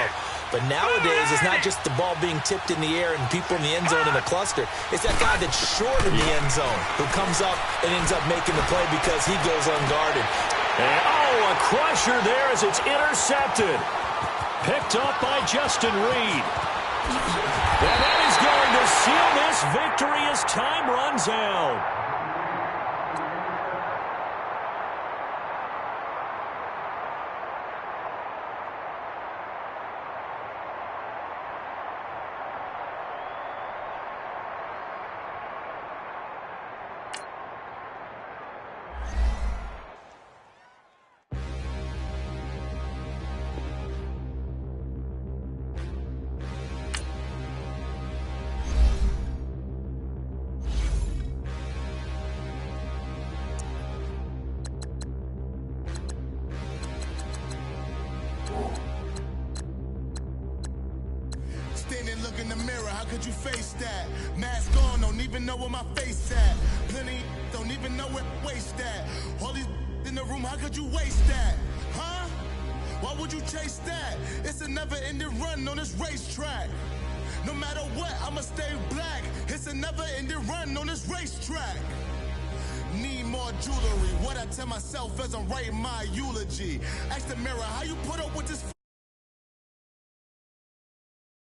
But nowadays, it's not just the ball being tipped in the air and people in the end zone in a cluster. It's that guy that's short of the end zone who comes up and ends up making the play because he goes unguarded. And, oh, a crusher there as it's intercepted. Picked up by Justin Reed. And that is going to seal this victory as time runs out. Look in the mirror, how could you face that? Mask on, don't even know where my face at. Plenty don't even know where waste at. All these in the room, how could you waste that? Huh? Why would you chase that? It's a never-ending run on this racetrack. No matter what, I'ma stay black. It's a never-ending run on this racetrack. Need more jewelry. What I tell myself as I'm writing my eulogy. Ask the mirror, how you put up with this